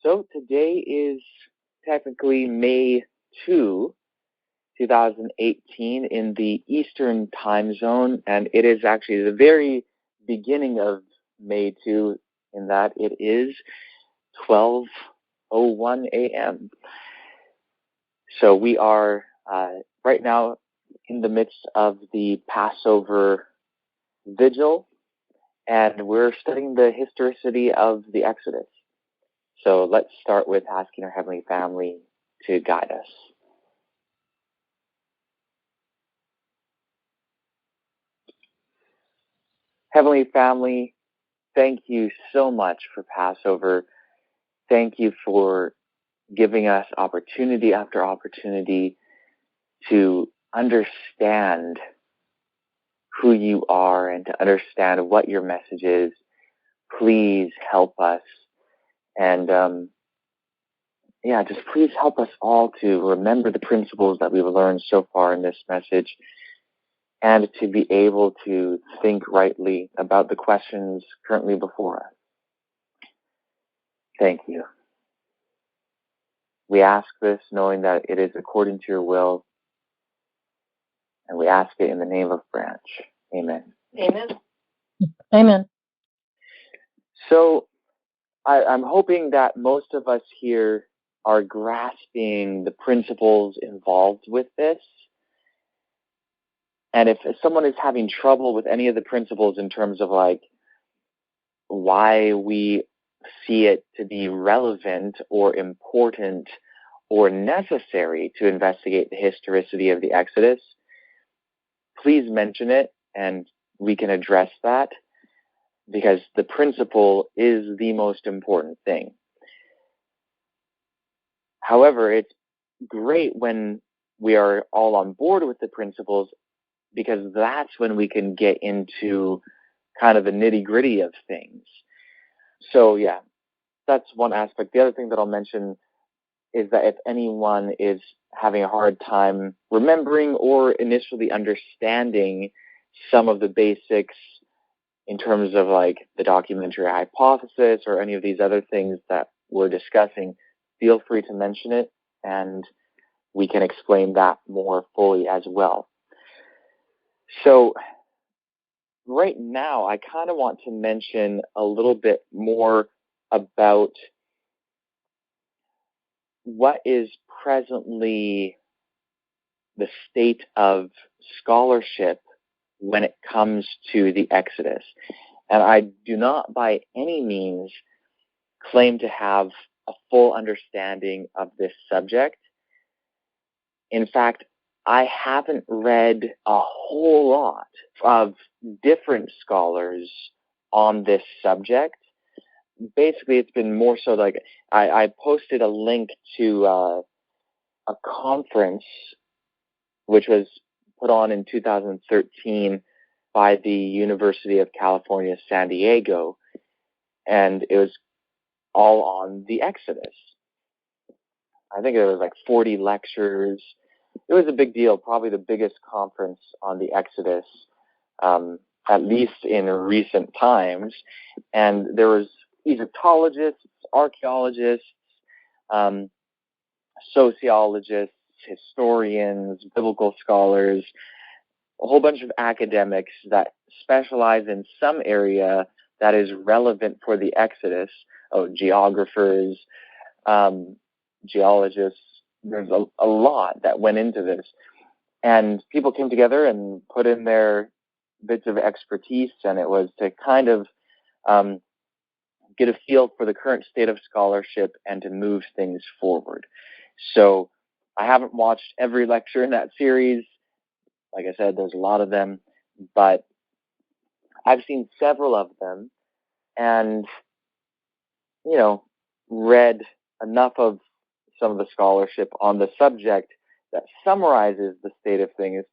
So today is technically May 2, 2018 in the Eastern time zone, and it is actually the very beginning of May 2 in that it is 12:01 a.m. So we are right now in the midst of the Passover Vigil, and we're studying the historicity of the Exodus. So let's start with asking our Heavenly Family to guide us. Heavenly Family, thank you so much for Passover. Thank you for giving us opportunity after opportunity to understand who you are and to understand what your message is. Please help us. And just please help us all to remember the principles that we've learned so far in this message and to be able to think rightly about the questions currently before us. Thank you. We ask this knowing that it is according to your will, and we ask it in the name of Branch. Amen. Amen. Amen. So I'm hoping that most of us here are grasping the principles involved with this. And if someone is having trouble with any of the principles in terms of like why we see it to be relevant or important or necessary to investigate the historicity of the Exodus, please mention it and we can address that, because the principle is the most important thing. However, it's great when we are all on board with the principles, because that's when we can get into kind of the nitty-gritty of things. So yeah, that's one aspect. The other thing that I'll mention is that if anyone is having a hard time remembering or initially understanding some of the basics in terms of like the documentary hypothesis or any of these other things that we're discussing, feel free to mention it and we can explain that more fully as well. So right now, I kind of want to mention a little bit more about what is presently the state of scholarship when it comes to the Exodus. And I do not by any means claim to have a full understanding of this subject. In fact, I haven't read a whole lot of different scholars on this subject. Basically, it's been more so like I posted a link to a conference which was put on in 2013 by the University of California, San Diego, and it was all on the Exodus. I think it was like 40 lectures. It was a big deal, probably the biggest conference on the Exodus, at least in recent times. And there was Egyptologists, archaeologists, sociologists, historians, biblical scholars, a whole bunch of academics that specialize in some area that is relevant for the Exodus. Geographers, geologists. There's a lot that went into this. And people came together and put in their bits of expertise, and it was to kind of get a feel for the current state of scholarship and to move things forward. So I haven't watched every lecture in that series. Like I said, there's a lot of them, but I've seen several of them and, read enough of some of the scholarship on the subject that summarizes the state of things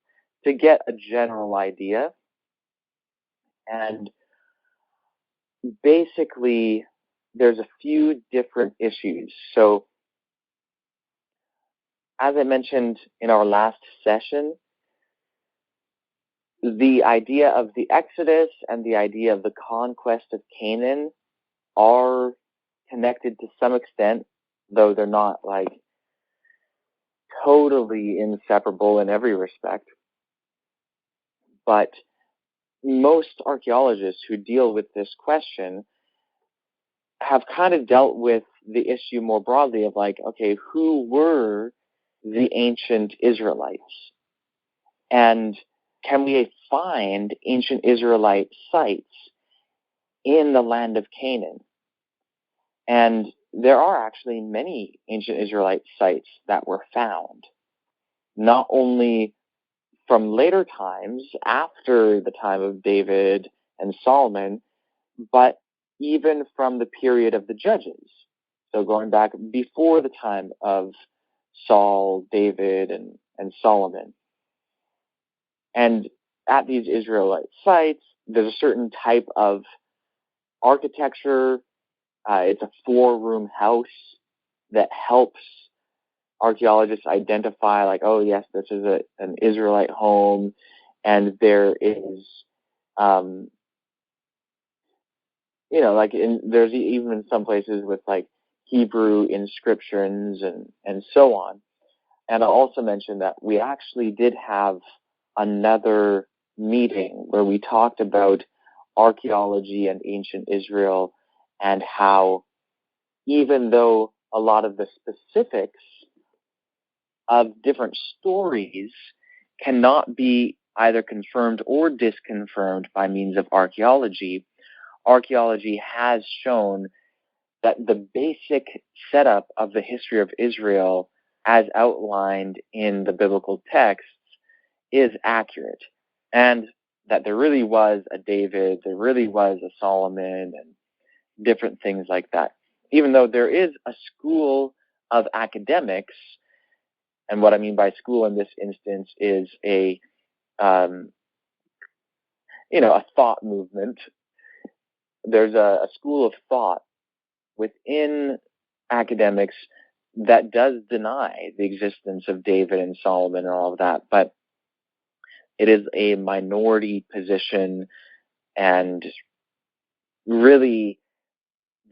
to get a general idea. And basically, there's a few different issues. So, as I mentioned in our last session, the idea of the Exodus and the idea of the conquest of Canaan are connected to some extent, though they're not like totally inseparable in every respect. But most archaeologists who deal with this question have kind of dealt with the issue more broadly of like, okay, who were the ancient Israelites? And can we find ancient Israelite sites in the land of Canaan? And there are actually many ancient Israelite sites that were found, not only from later times, after the time of David and Solomon, but even from the period of the Judges. So going back before the time of Saul, David, and Solomon. And at these Israelite sites, there's a certain type of architecture. It's a 4-room house that helps archaeologists identify, like, oh, yes, this is an Israelite home. And there is, there's even some places with, like, Hebrew inscriptions and so on. And I'll also mention that we actually did have another meeting where we talked about archaeology and ancient Israel and how even though a lot of the specifics of different stories cannot be either confirmed or disconfirmed by means of archaeology, archaeology has shown that the basic setup of the history of Israel as outlined in the biblical texts is accurate, and that there really was a David, there really was a Solomon, and different things like that. Even though there is a school of academics, and what I mean by school in this instance is a thought movement. There's a school of thought within academics that does deny the existence of David and Solomon and all of that, but it is a minority position, and really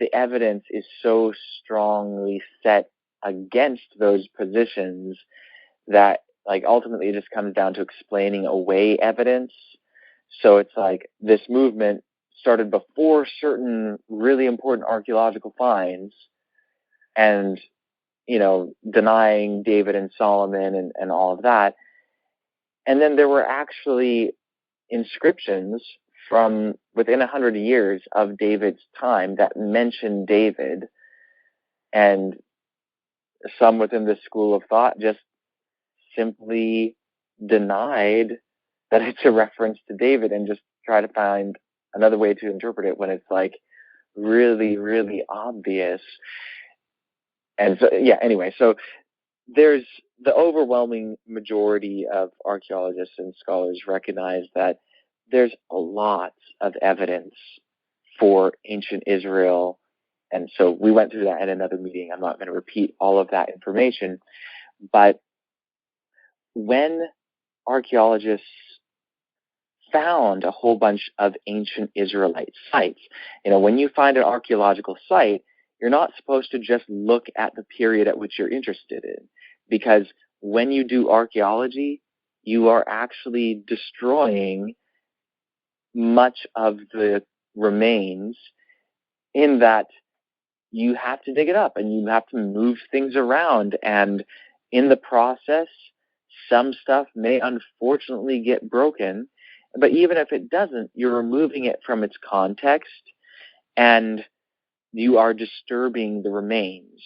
the evidence is so strongly set against those positions that, like, ultimately it just comes down to explaining away evidence. So it's like this movement started before certain really important archaeological finds and, denying David and Solomon and all of that. And then there were actually inscriptions from within 100 years of David's time that mention David, and some within this school of thought just simply denied that it's a reference to David and just try to find another way to interpret it when it's like really, really obvious. And so, anyway, so there's the overwhelming majority of archaeologists and scholars recognize that there's a lot of evidence for ancient Israel. And so we went through that in another meeting. I'm not going to repeat all of that information. But when archaeologists found a whole bunch of ancient Israelite sites, when you find an archaeological site, you're not supposed to just look at the period at which you're interested in. Because when you do archaeology, you are actually destroying much of the remains, in that you have to dig it up and you have to move things around. And in the process, some stuff may unfortunately get broken. But even if it doesn't, you're removing it from its context and you are disturbing the remains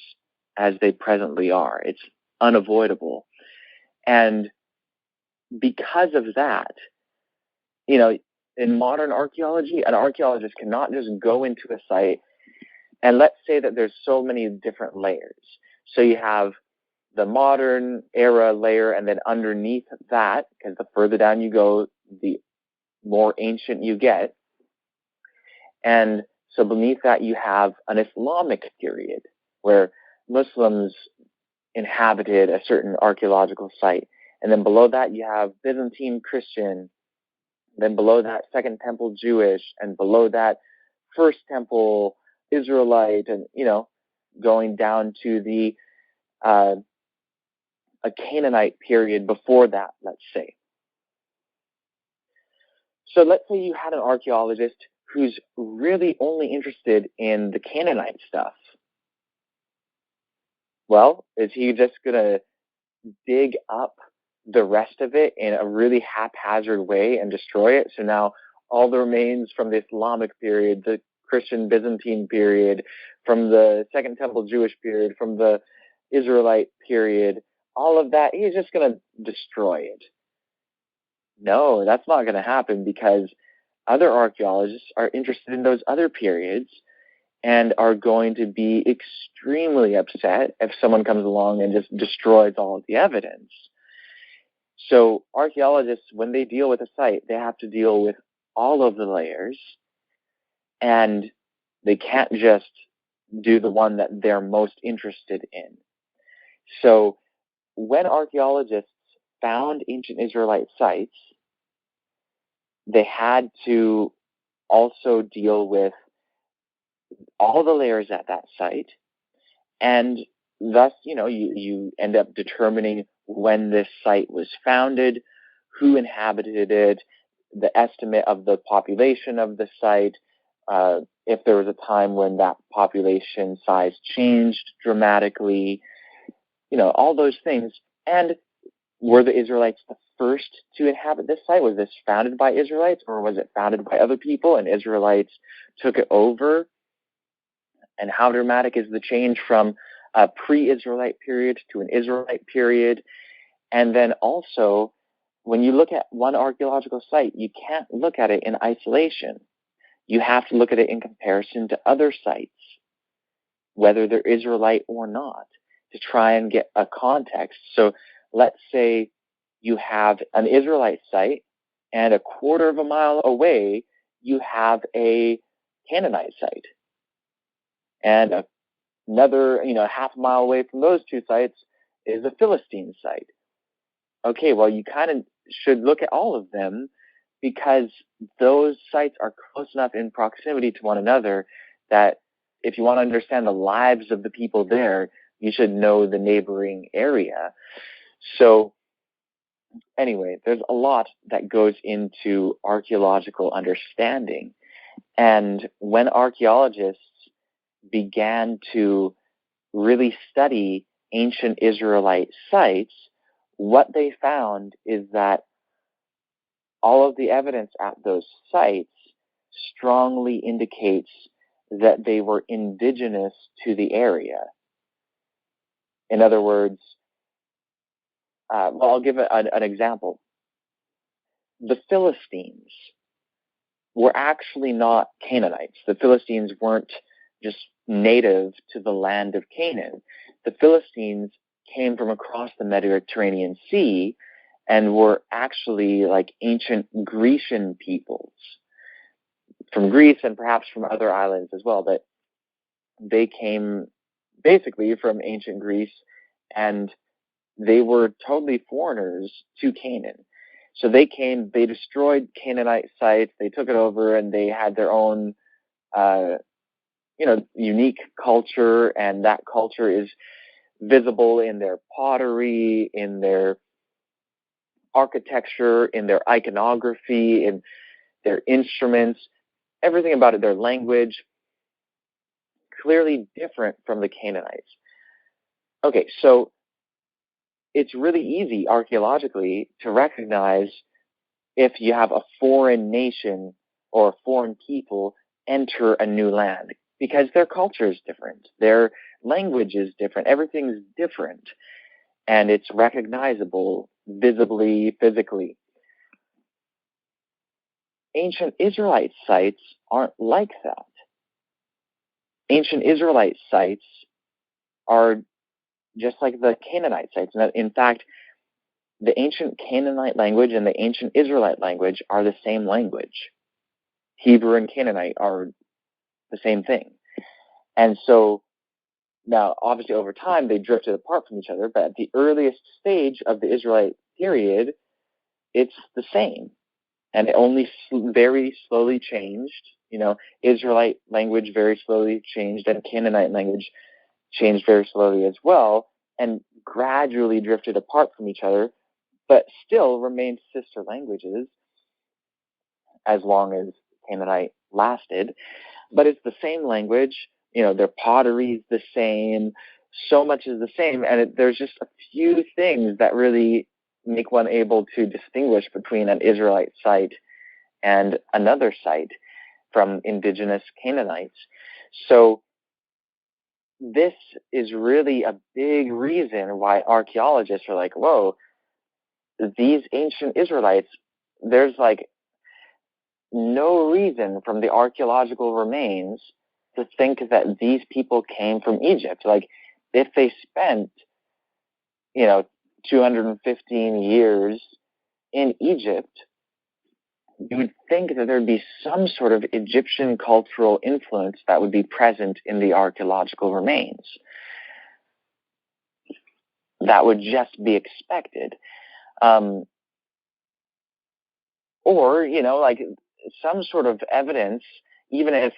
as they presently are. It's unavoidable. And because of that, in modern archaeology, an archaeologist cannot just go into a site and let's say that there's so many different layers. So you have the modern era layer, and then underneath that, because the further down you go, the more ancient you get. And so beneath that, you have an Islamic period where Muslims inhabited a certain archaeological site. And then below that, you have Byzantine Christian. Then below that, Second Temple Jewish. And below that, First Temple Israelite, and, going down to the a Canaanite period before that, let's say. So let's say you had an archaeologist who's really only interested in the Canaanite stuff. Well, is he just going to dig up the rest of it in a really haphazard way and destroy it? So now all the remains from the Islamic period, the Christian Byzantine period, from the Second Temple Jewish period, from the Israelite period, all of that, he's just going to destroy it. No, that's not going to happen, because other archaeologists are interested in those other periods and are going to be extremely upset if someone comes along and just destroys all of the evidence. So archaeologists, when they deal with a site, they have to deal with all of the layers, and they can't just do the one that they're most interested in. So when archaeologists found ancient Israelite sites, they had to also deal with all the layers at that site, and thus, you end up determining when this site was founded, who inhabited it, the estimate of the population of the site, if there was a time when that population size changed dramatically, all those things. And were the Israelites the first to inhabit this site? Was this founded by Israelites, or was it founded by other people and Israelites took it over? And how dramatic is the change from a pre-Israelite period to an Israelite period? And then also, when you look at one archaeological site, you can't look at it in isolation. You have to look at it in comparison to other sites, whether they're Israelite or not, to try and get a context. So let's say you have an Israelite site, and a quarter of a mile away, you have a Canaanite site. And another, half a mile away from those two sites is a Philistine site. Okay, well, you kind of should look at all of them, because those sites are close enough in proximity to one another that if you want to understand the lives of the people there, you should know the neighboring area. So anyway, there's a lot that goes into archaeological understanding. And when archaeologists began to really study ancient Israelite sites, what they found is that all of the evidence at those sites strongly indicates that they were indigenous to the area. In other words, I'll give an example. The Philistines were actually not Canaanites. The Philistines weren't just native to the land of Canaan. The Philistines came from across the Mediterranean Sea and were actually like ancient Grecian peoples from Greece and perhaps from other islands as well. But they came basically from ancient Greece, and they were totally foreigners to Canaan. So they came, they destroyed Canaanite sites, they took it over, and they had their own, unique culture, and that culture is visible in their pottery, in their architecture, in their iconography, in their instruments, everything about it, their language, clearly different from the Canaanites. Okay, so it's really easy archaeologically to recognize if you have a foreign nation or a foreign people enter a new land, because their culture is different, their language is different, everything's different, and it's recognizable visibly, physically. Ancient Israelite sites aren't like that. Ancient Israelite sites are just like the Canaanite sites. In fact, the ancient Canaanite language and the ancient Israelite language are the same language. Hebrew and Canaanite are the same thing. And so now, obviously, over time, they drifted apart from each other, but at the earliest stage of the Israelite period, it's the same. And it only very slowly changed, Israelite language very slowly changed, and Canaanite language changed very slowly as well, and gradually drifted apart from each other, but still remained sister languages as long as Canaanite lasted. But it's the same language, their pottery is the same, so much is the same, and there's just a few things that really make one able to distinguish between an Israelite site and another site from indigenous Canaanites. So this is really a big reason why archaeologists are like, whoa, these ancient Israelites, there's like no reason from the archaeological remains to think that these people came from Egypt. Like, if they spent, 215 years in Egypt, you would think that there'd be some sort of Egyptian cultural influence that would be present in the archaeological remains. That would just be expected. Or, like some sort of evidence, even if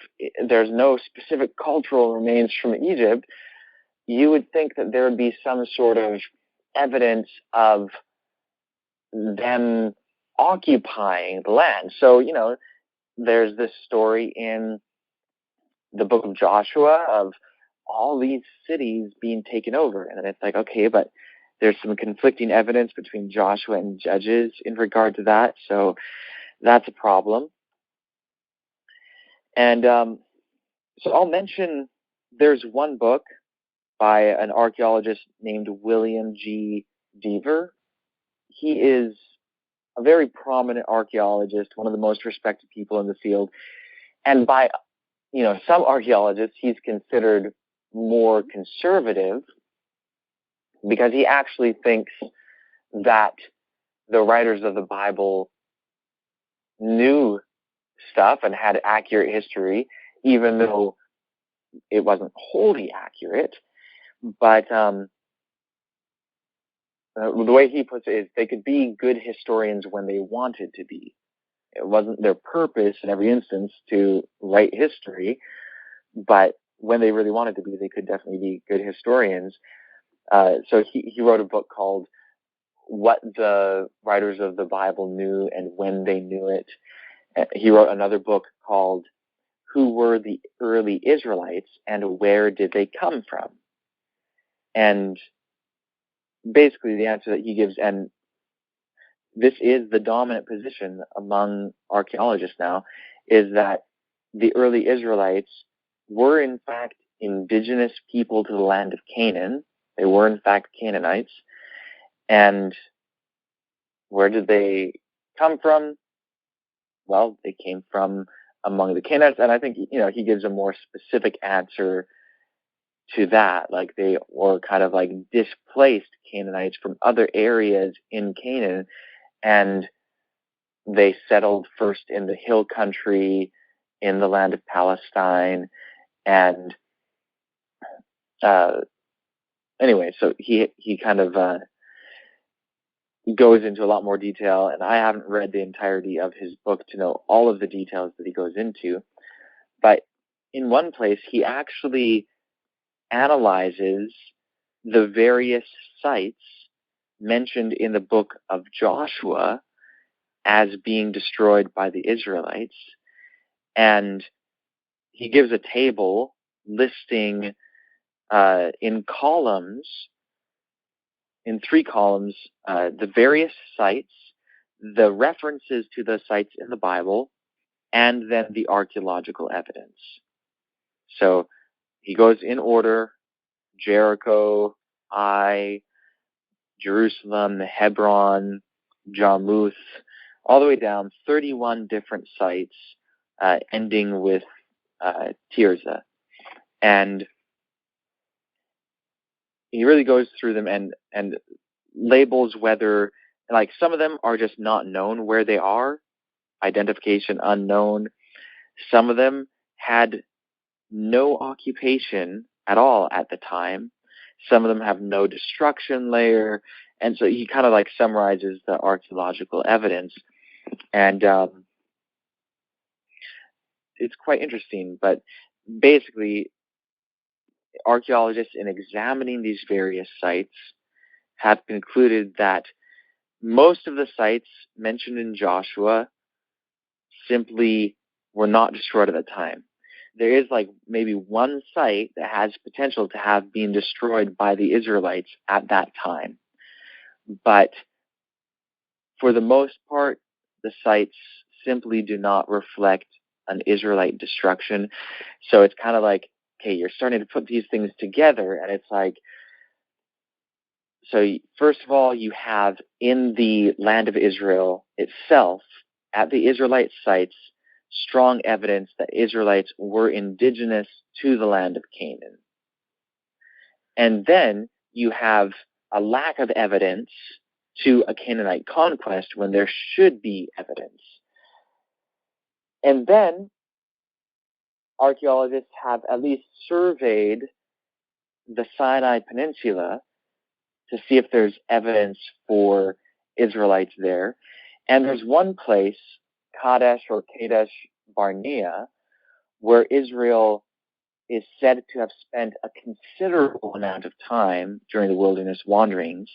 there's no specific cultural remains from Egypt, you would think that there would be some sort of evidence of them occupying the land. So, there's this story in the book of Joshua of all these cities being taken over. And then it's like, okay, but there's some conflicting evidence between Joshua and Judges in regard to that. So that's a problem. And so I'll mention there's one book by an archaeologist named William G. Deaver. He is a very prominent archaeologist, one of the most respected people in the field. And by, some archaeologists, he's considered more conservative because he actually thinks that the writers of the Bible knew stuff and had accurate history, even though it wasn't wholly accurate. But the way he puts it is they could be good historians when they wanted to be. It wasn't their purpose in every instance to write history, but when they really wanted to be, they could definitely be good historians. So he wrote a book called What the Writers of the Bible Knew and When They Knew It. He wrote another book called Who Were the Early Israelites and Where Did They Come From? And basically the answer that he gives, and this is the dominant position among archaeologists now, is that the early Israelites were in fact indigenous people to the land of Canaan. They were in fact Canaanites. And where did they come from? Well, they came from among the Canaanites. And I think, he gives a more specific answer to that. Like, they were kind of like displaced Canaanites from other areas in Canaan, and they settled first in the hill country in the land of Palestine. And anyway, so he kind of goes into a lot more detail, and I haven't read the entirety of his book to know all of the details that he goes into. But in one place, he actually analyzes the various sites mentioned in the book of Joshua as being destroyed by the Israelites. And he gives a table listing in three columns, the various sites, the references to the sites in the Bible, and then the archaeological evidence. So he goes in order: Jericho, Ai, Jerusalem, Hebron, Jarmuth, all the way down, 31 different sites, ending with Tirzah. And he really goes through them and labels whether, like, some of them are just not known where they are, identification unknown. Some of them had no occupation at all at the time. Some of them have no destruction layer. And so he kind of like summarizes the archaeological evidence. And it's quite interesting. But basically, archaeologists, in examining these various sites, have concluded that most of the sites mentioned in Joshua simply were not destroyed at the time. There is like maybe one site that has potential to have been destroyed by the Israelites at that time. But for the most part, the sites simply do not reflect an Israelite destruction. So it's kind of like, okay, you're starting to put these things together, and it's like, so first of all, you have in the land of Israel itself, at the Israelite sites, strong evidence that Israelites were indigenous to the land of Canaan. And then you have a lack of evidence to a Canaanite conquest when there should be evidence. And then archaeologists have at least surveyed the Sinai Peninsula to see if there's evidence for Israelites there. And there's one place, Kadesh or Kadesh Barnea, where Israel is said to have spent a considerable amount of time during the wilderness wanderings.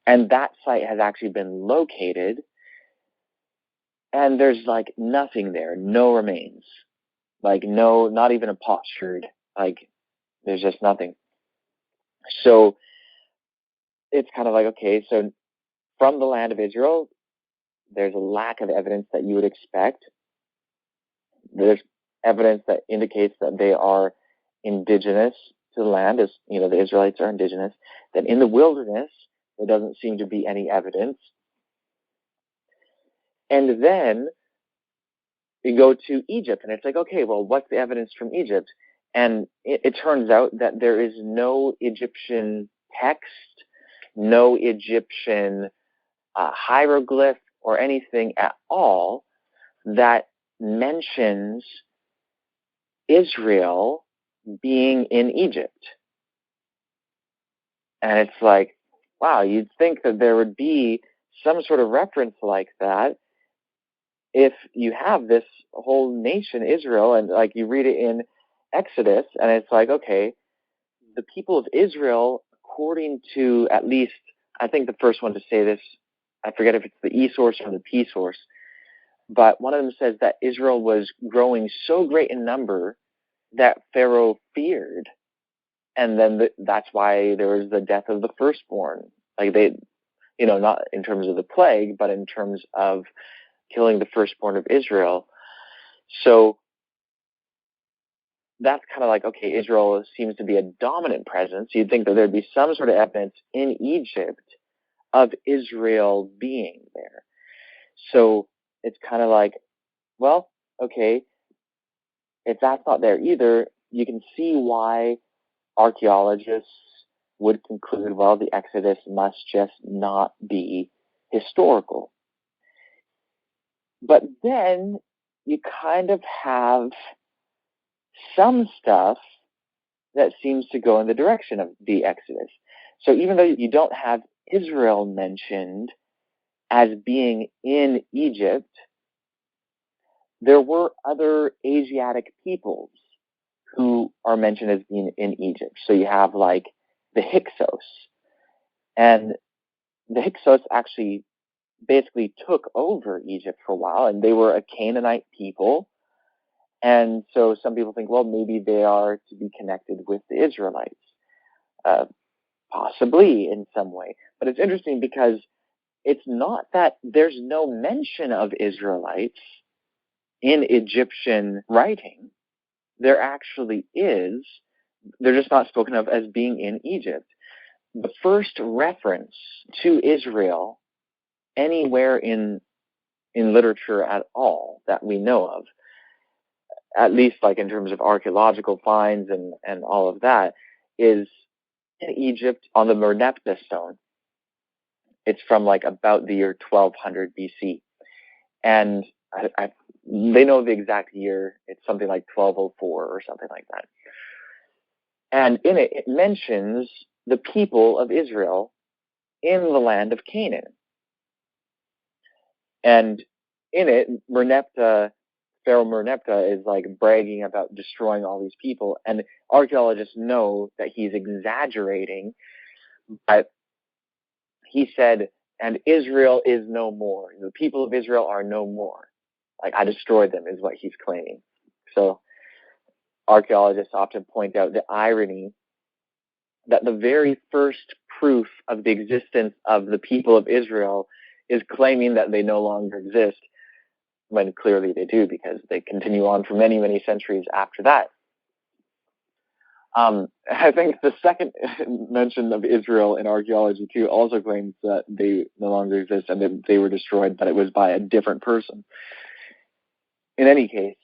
And that site has actually been located, and there's like nothing there, no remains. Like no, not even a potsherd. Like there's just nothing. So it's kind of like, okay, so from the land of Israel, there's a lack of evidence that you would expect. There's evidence that indicates that they are indigenous to the land, as you know, the Israelites are indigenous. Then in the wilderness, there doesn't seem to be any evidence. And then you go to Egypt, and it's like, okay, well, what's the evidence from Egypt? And it turns out that there is no Egyptian text, no Egyptian hieroglyph or anything at all that mentions Israel being in Egypt. And it's like, wow, you'd think that there would be some sort of reference like that if you have this whole nation, Israel, and like you read it in Exodus, and it's like, okay, the people of Israel, according to at least, I think the first one to say this, I forget if it's the E source or the P source, but one of them says that Israel was growing so great in number that Pharaoh feared. And then that's why there was the death of the firstborn. Like they, you know, not in terms of the plague, but in terms of killing the firstborn of Israel. So that's kind of like, okay, Israel seems to be a dominant presence. You'd think that there'd be some sort of evidence in Egypt of Israel being there. So it's kind of like, well, okay, if that's not there either, you can see why archaeologists would conclude, well, the Exodus must just not be historical. But then you kind of have some stuff that seems to go in the direction of the Exodus. So even though you don't have Israel mentioned as being in Egypt, there were other Asiatic peoples who are mentioned as being in Egypt. So you have like the Hyksos. And the Hyksos actually basically took over Egypt for a while, and they were a Canaanite people. And so some people think, well, maybe they are to be connected with the Israelites, possibly in some way. But it's interesting because it's not that there's no mention of Israelites in Egyptian writing. There actually is. They're just not spoken of as being in Egypt. The first reference to Israel anywhere in literature at all that we know of, at least like in terms of archaeological finds and all of that, is in Egypt on the Merneptah stone. It's from like about the year 1200 BC. And they know the exact year. It's something like 1204 or something like that. And in it, it mentions the people of Israel in the land of Canaan. And in it, Merneptah Pharaoh Merneptah is like bragging about destroying all these people, and archaeologists know that he's exaggerating, but he said, and Israel is no more. The people of Israel are no more. Like, I destroyed them is what he's claiming. So archaeologists often point out the irony that the very first proof of the existence of the people of Israel is claiming that they no longer exist, when clearly they do, because they continue on for many, many centuries after that. I think the second mention of Israel in archaeology too also claims that they no longer exist and that they were destroyed, but it was by a different person. In any case,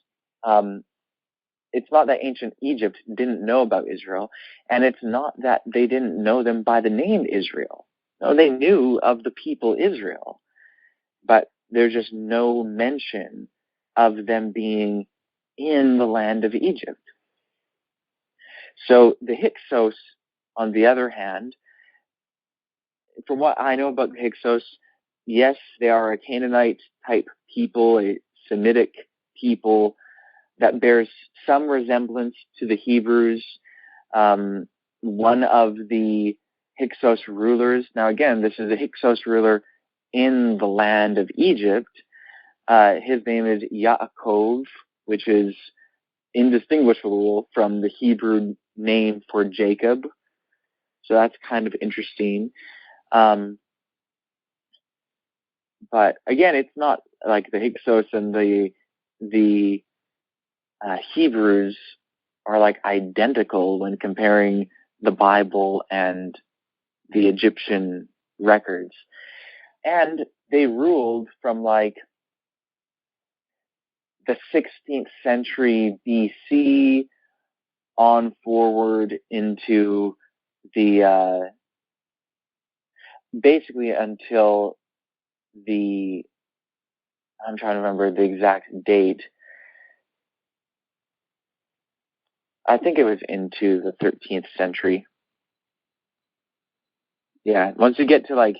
it's not that ancient Egypt didn't know about Israel, and it's not that they didn't know them by the name Israel. No, they knew of the people Israel, but there's just no mention of them being in the land of Egypt. So the Hyksos, on the other hand, from what I know about the Hyksos, yes, they are a Canaanite type people, a Semitic people that bears some resemblance to the Hebrews. One of the Hyksos rulers, now again, this is a Hyksos ruler in the land of Egypt. His name is Yaakov, which is indistinguishable from the Hebrew name for Jacob. So that's kind of interesting. But again, it's not like the Hyksos and the Hebrews are like identical when comparing the Bible and the Egyptian records. And they ruled from like the 16th century BC on forward into the basically until I'm trying to remember the exact date. I think it was into the 13th century. Yeah, once you get to like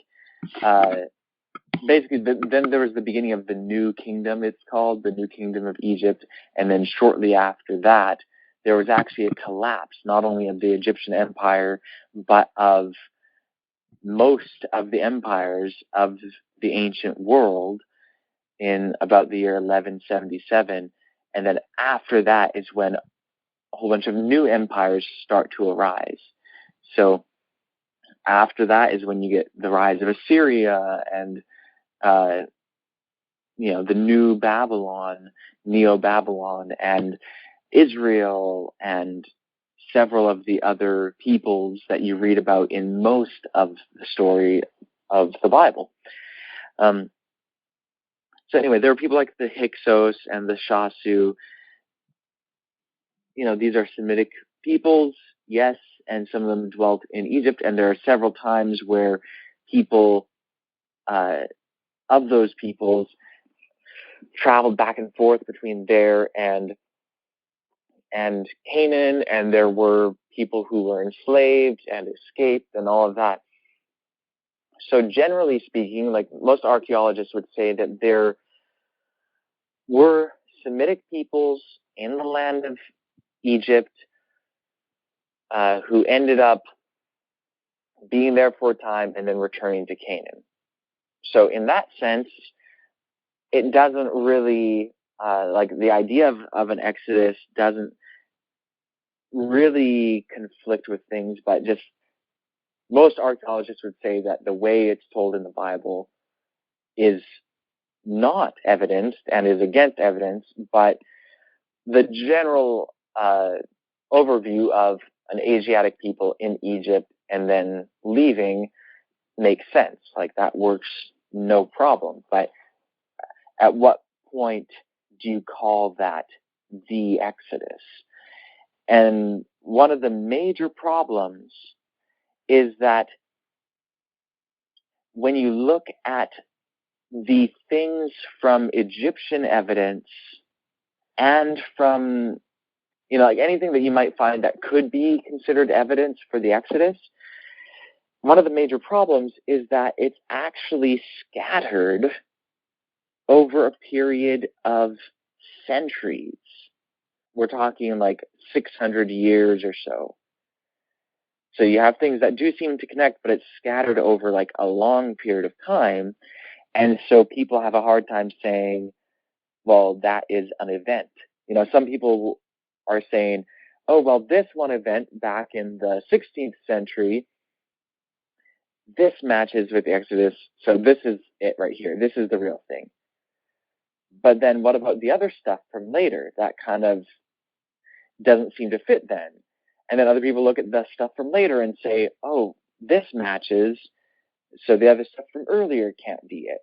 basically then there was the beginning of the New Kingdom, it's called, the New Kingdom of Egypt, and then shortly after that there was actually a collapse, not only of the Egyptian empire, but of most of the empires of the ancient world in about the year 1177. And then after that is when a whole bunch of new empires start to arise. So after that is when you get the rise of Assyria and the new Babylon, Neo-Babylon, and Israel, and several of the other peoples that you read about in most of the story of the Bible. So anyway, there are people like the Hyksos and the Shasu. These are Semitic peoples, yes, and some of them dwelt in Egypt, and there are several times where people of those peoples traveled back and forth between there and Canaan, and there were people who were enslaved and escaped and all of that. So generally speaking, like most archaeologists would say that there were Semitic peoples in the land of Egypt who ended up being there for a time and then returning to Canaan. So in that sense, it doesn't really, like the idea of an exodus doesn't really conflict with things, but just most archaeologists would say that the way it's told in the Bible is not evidenced and is against evidence, but the general overview of an Asiatic people in Egypt and then leaving makes sense. Like that works no problem. But at what point do you call that the Exodus? And one of the major problems is that when you look at the things from Egyptian evidence and from, like anything that you might find that could be considered evidence for the Exodus, one of the major problems is that it's actually scattered over a period of centuries. We're talking like 600 years or so. So you have things that do seem to connect, but it's scattered over like a long period of time. And so people have a hard time saying, well, that is an event. Some people are saying, oh, well, this one event back in the 16th century, this matches with the Exodus, so this is it right here. This is the real thing. But then what about the other stuff from later? That kind of doesn't seem to fit then. And then other people look at the stuff from later and say, oh, this matches, so the other stuff from earlier can't be it.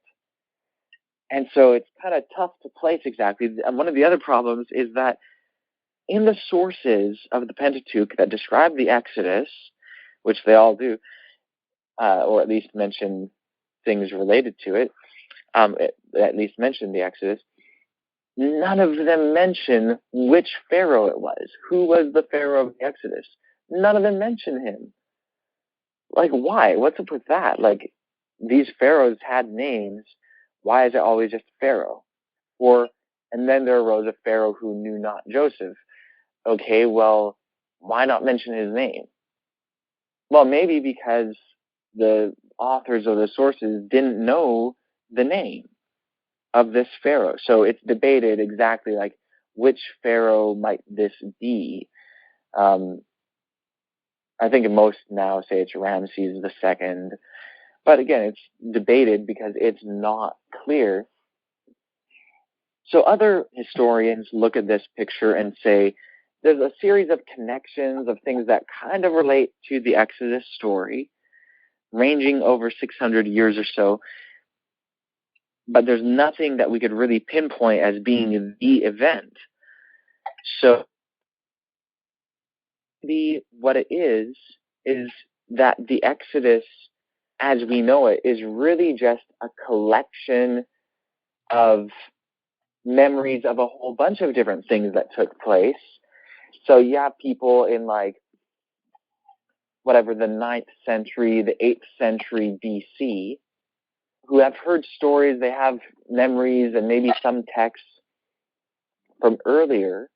And so it's kind of tough to place exactly. And one of the other problems is that in the sources of the Pentateuch that describe the Exodus, which they all do, or at least mention things related to it, at least mention the Exodus, none of them mention which Pharaoh it was. Who was the Pharaoh of the Exodus? None of them mention him. Like, why? What's up with that? Like, these pharaohs had names. Why is it always just Pharaoh? And then there arose a Pharaoh who knew not Joseph. Okay, well, why not mention his name? Well, maybe because the authors of the sources didn't know the name of this Pharaoh. So it's debated exactly like which Pharaoh might this be. I think most now say it's Ramses II. But again, it's debated because it's not clear. So other historians look at this picture and say there's a series of connections of things that kind of relate to the Exodus story, ranging over 600 years or so. But there's nothing that we could really pinpoint as being the event. So what it is that the Exodus, as we know it, is really just a collection of memories of a whole bunch of different things that took place. So you have people in like, whatever, the 9th century, the 8th century BC, who have heard stories, they have memories and maybe some texts from earlier,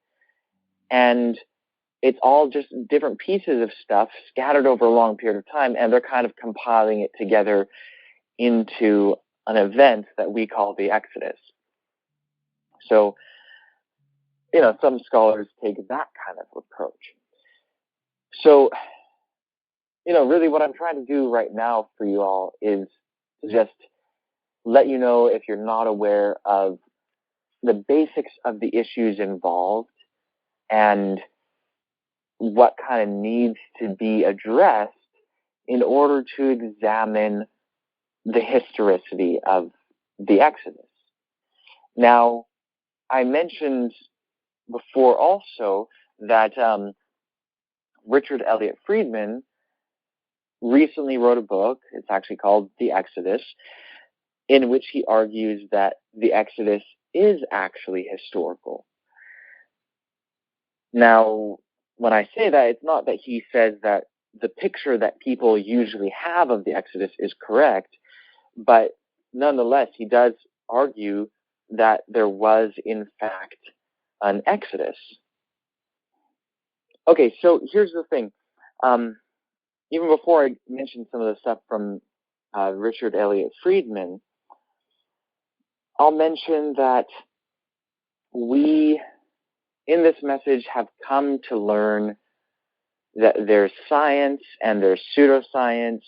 and it's all just different pieces of stuff scattered over a long period of time, and they're kind of compiling it together into an event that we call the Exodus. So, some scholars take that kind of approach. So, really what I'm trying to do right now for you all is to just let you know, if you're not aware of the basics of the issues involved and what kind of needs to be addressed in order to examine the historicity of the Exodus. Now, I mentioned before also that Richard Elliott Friedman recently wrote a book, it's actually called The Exodus, in which he argues that the Exodus is actually historical. Now, when I say that, it's not that he says that the picture that people usually have of the Exodus is correct, but nonetheless, he does argue that there was, in fact, an Exodus. Okay, so here's the thing. Even before I mention some of the stuff from Richard Elliott Friedman, I'll mention that we, in this message, have come to learn that there's science and there's pseudoscience,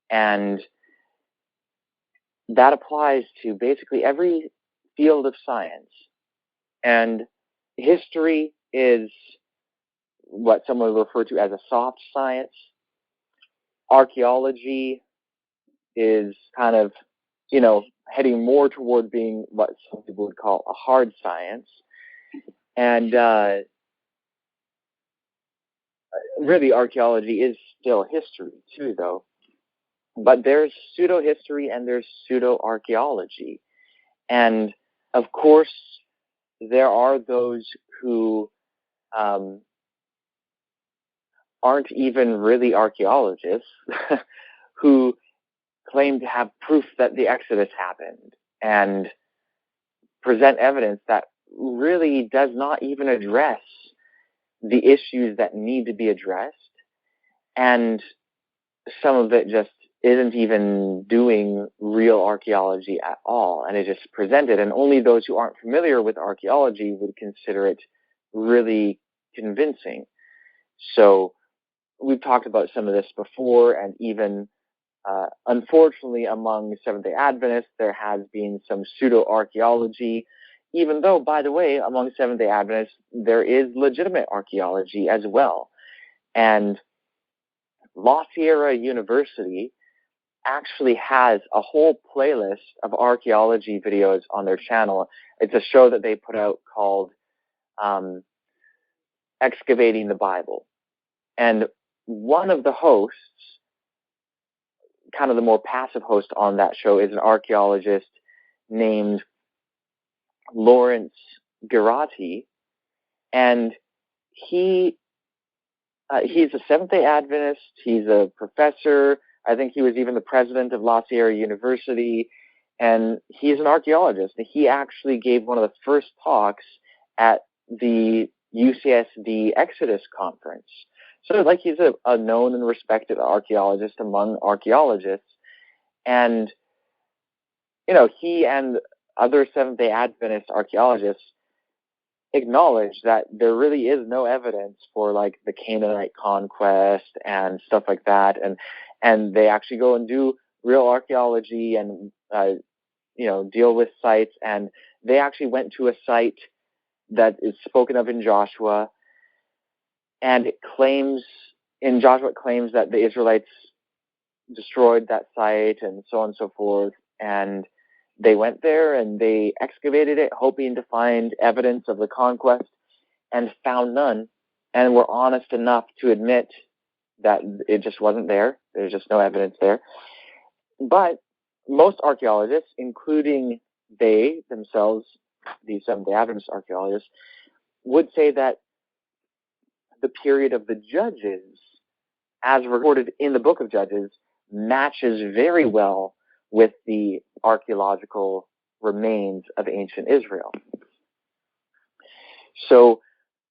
and that applies to basically every field of science. And history is what someone would refer to as a soft science. Archaeology is kind of, heading more toward being what some people would call a hard science. And really, archaeology is still history too, though. But there's pseudo-history and there's pseudo-archaeology. And, of course, there are those who aren't even really archaeologists who claim to have proof that the Exodus happened and present evidence that really does not even address the issues that need to be addressed, and some of it just isn't even doing real archaeology at all, and it just presented, and only those who aren't familiar with archaeology would consider it really convincing. So we've talked about some of this before, and even unfortunately among Seventh-day Adventists there has been some pseudo-archaeology, even though, by the way, among Seventh-day Adventists there is legitimate archaeology as well. And La Sierra University actually has a whole playlist of archaeology videos on their channel. It's a show that they put out called Excavating the Bible. And one of the hosts, kind of the more passive host on that show, is an archaeologist named Lawrence Garati. And he's a Seventh-day Adventist. He's a professor. I think he was even the president of La Sierra University. And he's an archaeologist. He actually gave one of the first talks at the UCSD Exodus conference. So, like, he's a known and respected archaeologist among archaeologists. And, you know, he and other Seventh-day Adventist archaeologists acknowledge that there really is no evidence for, like, the Canaanite conquest and stuff like that. And they actually go and do real archaeology and, deal with sites. And they actually went to a site that is spoken of in Joshua, and Joshua it claims that the Israelites destroyed that site and so on and so forth. And they went there and they excavated it, hoping to find evidence of the conquest, and found none, and were honest enough to admit that it just wasn't there. There's just no evidence there. But most archaeologists, including they themselves, the Seventh-day Adventist archaeologists, would say that the period of the Judges, as recorded in the book of Judges, matches very well with the archaeological remains of ancient Israel. So,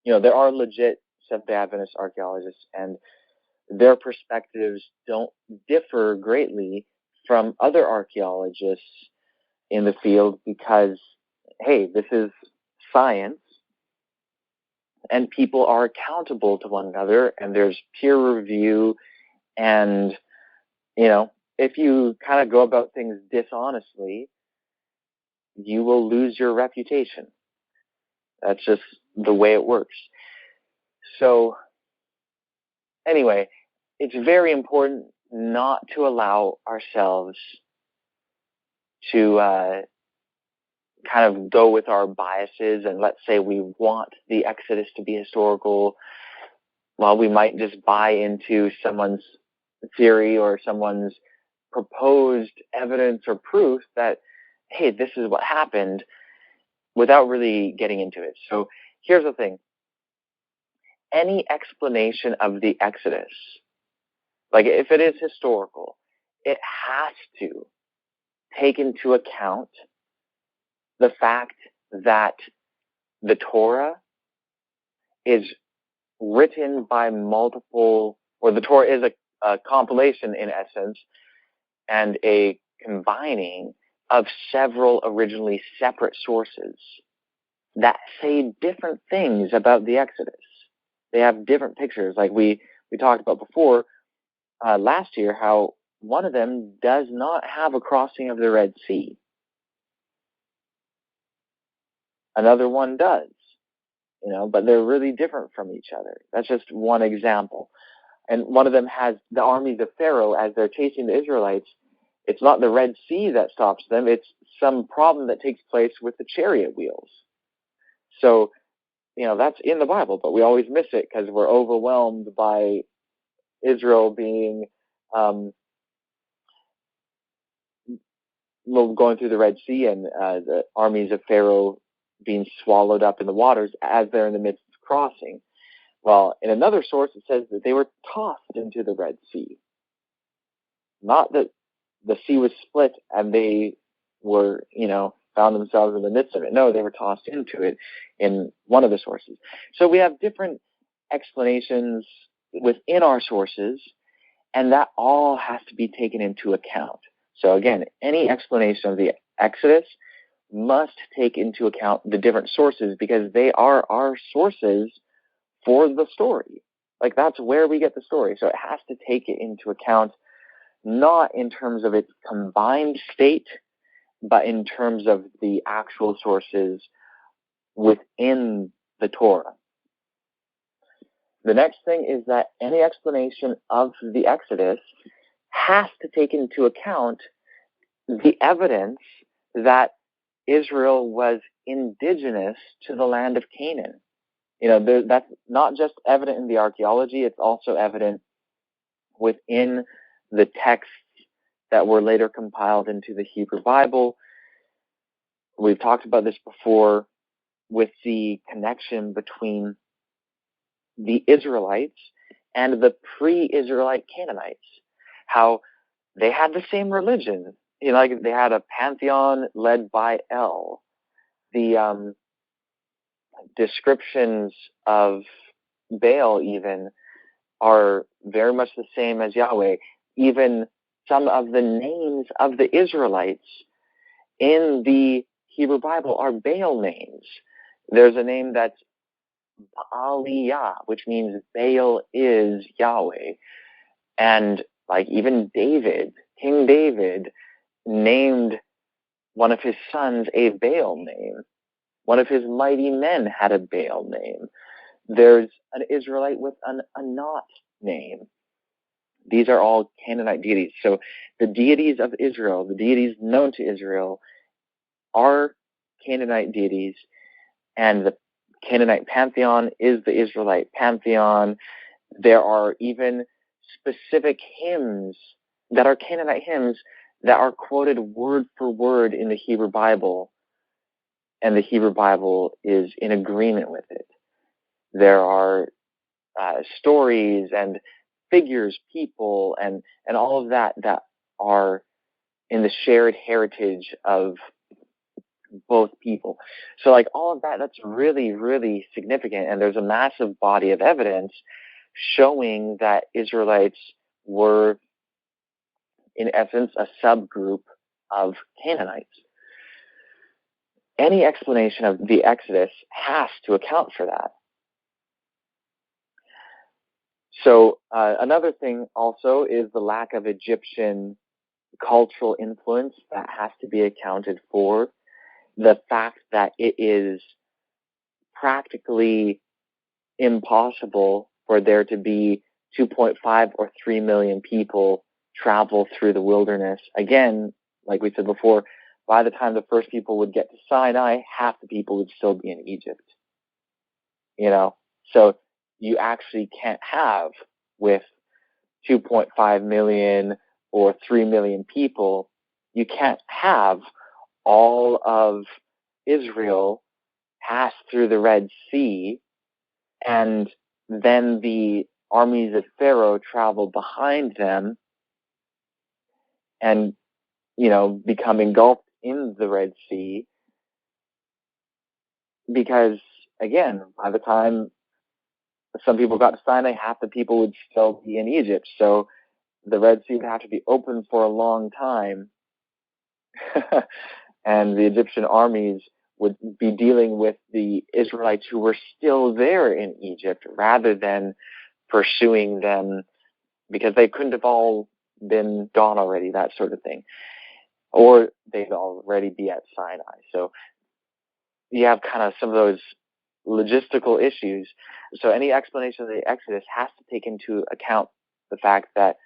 there are legit Seventh-day Adventist archaeologists, and their perspectives don't differ greatly from other archaeologists in the field because, hey, this is science, and people are accountable to one another, and there's peer review, and, if you kind of go about things dishonestly, you will lose your reputation. That's just the way it works. So, anyway, it's very important not to allow ourselves to kind of go with our biases, and let's say we want the Exodus to be historical. Well, we might just buy into someone's theory or someone's proposed evidence or proof that, hey, this is what happened, without really getting into it. So here's the thing. Any explanation of the Exodus, like if it is historical, it has to take into account the fact that the Torah is written by multiple, or the Torah is a compilation in essence, and a combining of several originally separate sources that say different things about the Exodus. They have different pictures. Like we talked about before last year, how one of them does not have a crossing of the Red Sea. Another one does, but they're really different from each other. That's just one example. And one of them has the armies of Pharaoh as they're chasing the Israelites. It's not the Red Sea that stops them. It's some problem that takes place with the chariot wheels. So, that's in the Bible, but we always miss it because we're overwhelmed by Israel being going through the Red Sea and the armies of Pharaoh being swallowed up in the waters as they're in the midst of crossing. Well, in another source, it says that they were tossed into the Red Sea. Not that the sea was split and they were, found themselves in the midst of it. No, they were tossed into it in one of the sources. So we have different explanations within our sources, and that all has to be taken into account. So again, any explanation of the Exodus must take into account the different sources, because they are our sources for the story. Like, that's where we get the story. So it has to take it into account, not in terms of its combined state, but in terms of the actual sources within the Torah. The next thing is that any explanation of the Exodus has to take into account the evidence that Israel was indigenous to the land of Canaan. That's not just evident in the archaeology, it's also evident within the texts that were later compiled into the Hebrew Bible. We've talked about this before with the connection between the Israelites and the pre-Israelite Canaanites, how they had the same religion. Like, they had a pantheon led by El. The descriptions of Baal even are very much the same as Yahweh. Even some of the names of the Israelites in the Hebrew Bible are Baal names. There's a name that's Baaliyah, which means Baal is Yahweh. And like, even David, King David, named one of his sons a Baal name. One of his mighty men had a Baal name. There's an Israelite with an Anat name. These are all Canaanite deities. So the deities of Israel, the deities known to Israel, are Canaanite deities, and the Canaanite pantheon is the Israelite pantheon. There are even specific hymns that are Canaanite hymns that are quoted word for word in the Hebrew Bible, and the Hebrew Bible is in agreement with it. There are stories and figures, people, and all of that are in the shared heritage of both people. So like, all of that's really, really significant, and there's a massive body of evidence showing that Israelites were, in essence, a subgroup of Canaanites. Any explanation of the Exodus has to account for that. So another thing also is the lack of Egyptian cultural influence that has to be accounted for. The fact that it is practically impossible for there to be 2.5 or 3 million people travel through the wilderness. Again, like we said before, by the time the first people would get to Sinai, half the people would still be in Egypt. So you actually can't have, with 2.5 million or 3 million people, you can't have all of Israel pass through the Red Sea and then the armies of Pharaoh travel behind them and, become engulfed in the Red Sea. Because, again, by the time some people got to Sinai, half the people would still be in Egypt. So the Red Sea would have to be open for a long time. And the Egyptian armies would be dealing with the Israelites who were still there in Egypt, rather than pursuing them, because they couldn't have all been gone already, that sort of thing. Or they'd already be at Sinai. So you have kind of some of those logistical issues. So any explanation of the Exodus has to take into account the fact that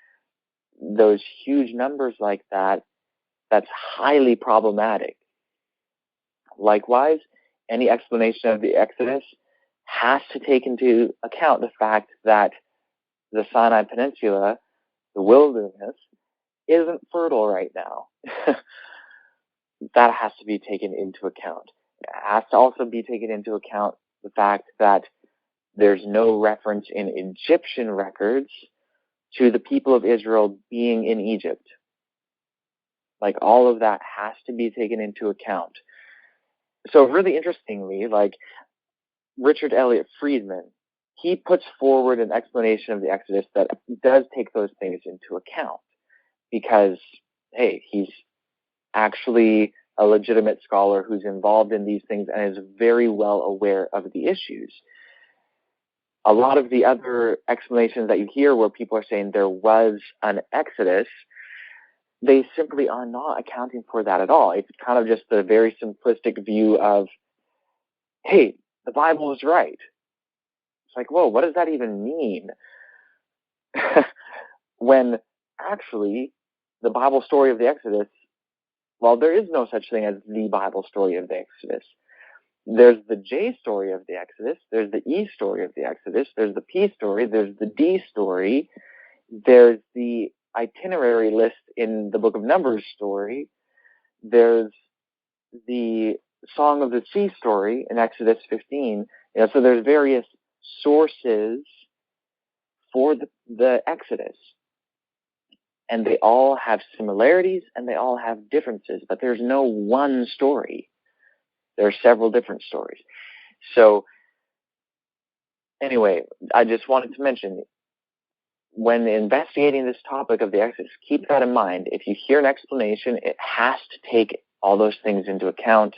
those huge numbers like that's highly problematic. Likewise, any explanation of the Exodus has to take into account the fact that the Sinai Peninsula, the wilderness, isn't fertile right now. That has to be taken into account. It has to also be taken into account the fact that there's no reference in Egyptian records to the people of Israel being in Egypt. Like, all of that has to be taken into account. So really interestingly, like Richard Elliott Friedman, he puts forward an explanation of the Exodus that does take those things into account because, hey, he's actually a legitimate scholar who's involved in these things and is very well aware of the issues. A lot of the other explanations that you hear where people are saying there was an Exodus, they simply are not accounting for that at all. It's kind of just the very simplistic view of, hey, the Bible is right. It's like, whoa, what does that even mean? When actually the Bible story of the Exodus, well, there is no such thing as the Bible story of the Exodus. There's the J story of the Exodus. There's the E story of the Exodus. There's the P story. There's the D story. There's the itinerary list in the Book of Numbers story. There's the Song of the Sea story in Exodus 15. So there's various sources for the Exodus. And they all have similarities and they all have differences, but there's no one story. There are several different stories. So anyway, I just wanted to mention, when investigating this topic of the Exodus, keep that in mind. If you hear an explanation, it has to take all those things into account.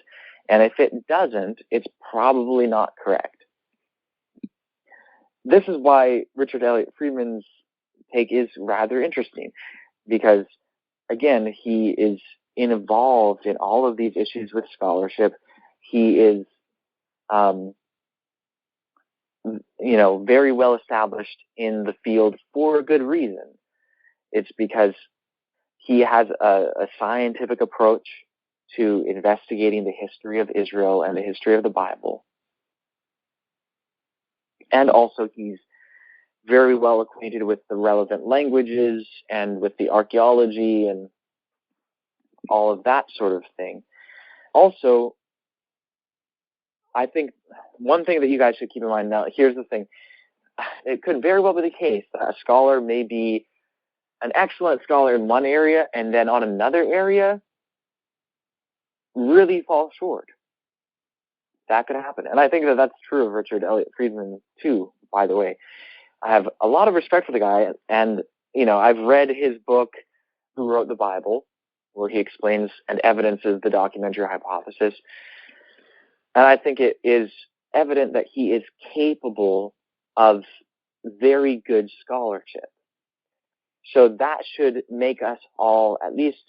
And if it doesn't, it's probably not correct. This is why Richard Elliott Friedman's take is rather interesting, because, again, he is involved in all of these issues with scholarship. He is, very well established in the field for a good reason. It's because he has a scientific approach to investigating the history of Israel and the history of the Bible. And also he's very well acquainted with the relevant languages and with the archaeology and all of that sort of thing. Also, I think one thing that you guys should keep in mind now, here's the thing. It could very well be the case that a scholar may be an excellent scholar in one area and then on another area really fall short. That could happen. And I think that that's true of Richard Elliott Friedman too, by the way. I have a lot of respect for the guy, and, I've read his book, Who Wrote the Bible, where he explains and evidences the documentary hypothesis. And I think it is evident that he is capable of very good scholarship. So that should make us all at least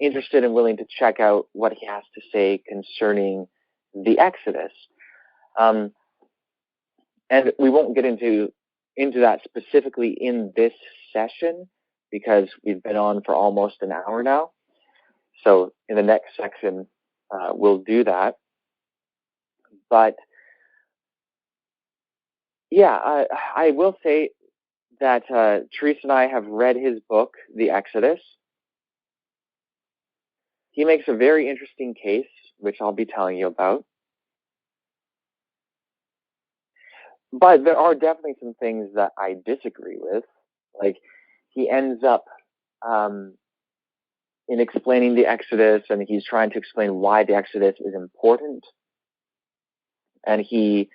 interested and willing to check out what he has to say concerning the Exodus. And we won't get into that specifically in this session because we've been on for almost an hour now. So in the next section, we'll do that. But yeah, I will say that Teresa and I have read his book, The Exodus. He makes a very interesting case, which I'll be telling you about. But there are definitely some things that I disagree with. Like, he ends up in explaining the Exodus, and he's trying to explain why the Exodus is important. And he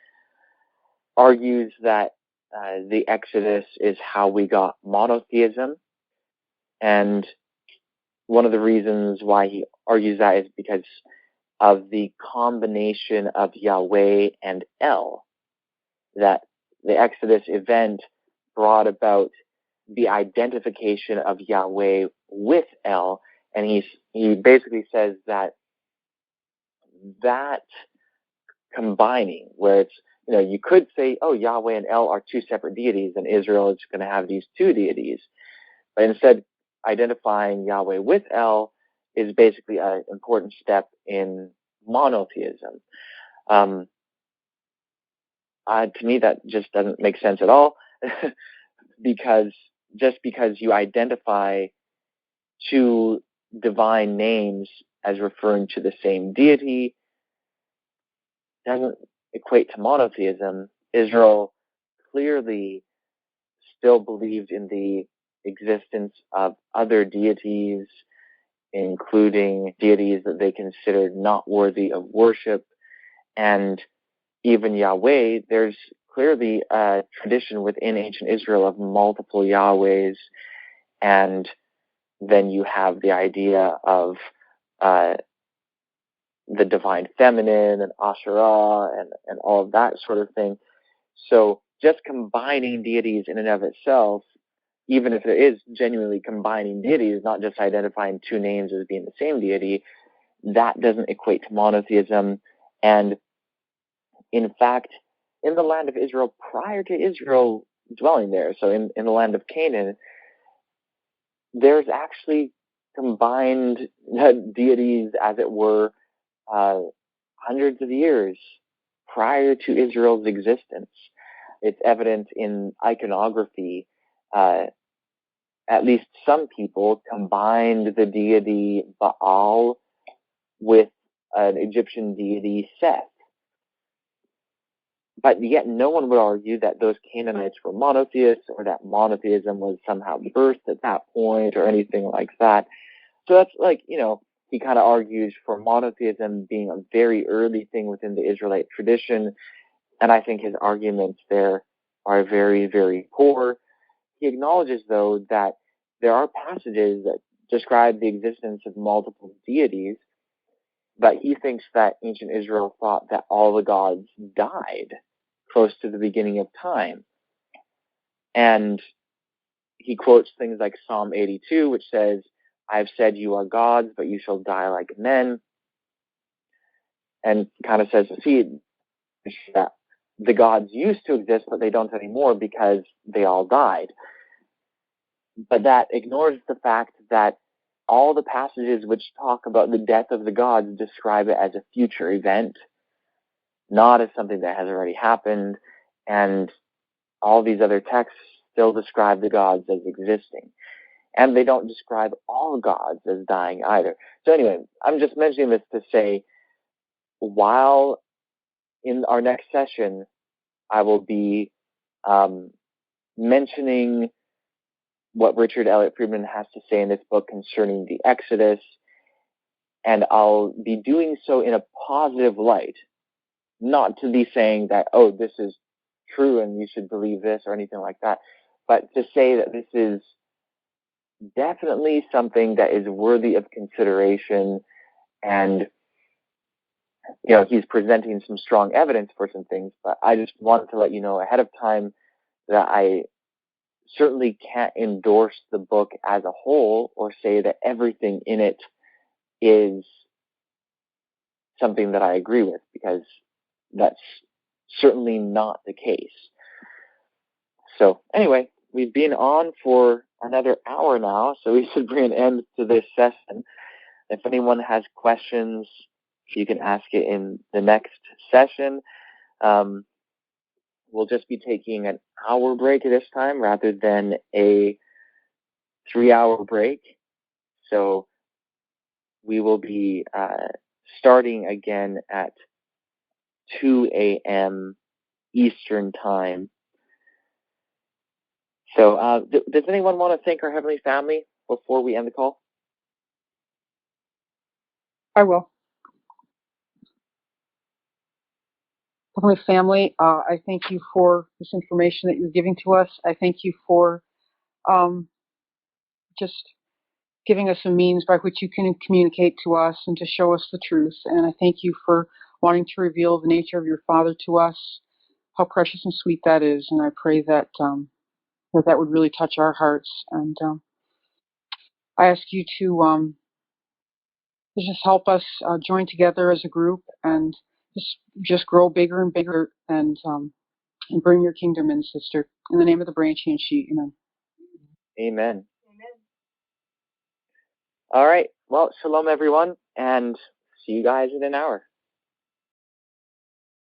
argues that the Exodus is how we got monotheism. And one of the reasons why he argues that is because of the combination of Yahweh and El, that the Exodus event brought about the identification of Yahweh with El, and he basically says that combining, where it's, you could say, oh, Yahweh and El are two separate deities, and Israel is going to have these two deities, but instead identifying Yahweh with El is basically an important step in monotheism. To me, that just doesn't make sense at all, because just because you identify two divine names as referring to the same deity doesn't equate to monotheism. Israel clearly still believed in the existence of other deities including deities that they considered not worthy of worship. And even Yahweh, there's clearly a tradition within ancient Israel of multiple Yahwehs. And then you have the idea of the divine feminine and Asherah and all of that sort of thing. So just combining deities in and of itself, even if it is genuinely combining deities, not just identifying two names as being the same deity, that doesn't equate to monotheism. And in fact, in the land of Israel, prior to Israel dwelling there, so in the land of Canaan, there's actually combined deities, as it were, hundreds of years prior to Israel's existence. It's evident in iconography. At least some people combined the deity Baal with an Egyptian deity Seth. But yet no one would argue that those Canaanites were monotheists or that monotheism was somehow birthed at that point or anything like that. So that's like, he kind of argues for monotheism being a very early thing within the Israelite tradition. And I think his arguments there are very, very poor. He acknowledges, though, that there are passages that describe the existence of multiple deities, but he thinks that ancient Israel thought that all the gods died close to the beginning of time. And he quotes things like Psalm 82, which says, "I've said you are gods, but you shall die like men." And kind of says, see, that the gods used to exist, but they don't anymore because they all died. But that ignores the fact that all the passages which talk about the death of the gods describe it as a future event, not as something that has already happened. And all these other texts still describe the gods as existing. And they don't describe all gods as dying either. So anyway, I'm just mentioning this to say, while in our next session, I will be mentioning what Richard Elliott Friedman has to say in this book concerning the Exodus, and I'll be doing so in a positive light, not to be saying that, oh, this is true and you should believe this or anything like that, but to say that this is definitely something that is worthy of consideration. And he's presenting some strong evidence for some things, but I just wanted to let you know ahead of time that I certainly can't endorse the book as a whole or say that everything in it is something that I agree with, because that's certainly not the case. So anyway, we've been on for another hour now, so we should bring an end to this session. If anyone has questions, you can ask it in the next session. We'll just be taking an hour break this time rather than a 3-hour break. So we will be starting again at 2 a.m. Eastern Time. So does anyone want to thank our Heavenly Family before we end the call? I will. Heavenly Family, I thank you for this information that you're giving to us. I thank you for just giving us a means by which you can communicate to us and to show us the truth. And I thank you for wanting to reveal the nature of your Father to us, how precious and sweet that is. And I pray that that would really touch our hearts. And I ask you to just help us join together as a group and just grow bigger and bigger and bring your kingdom in, sister. In the name of the branching and sheet, amen. Amen. All right. Well, shalom, everyone, and see you guys in an hour.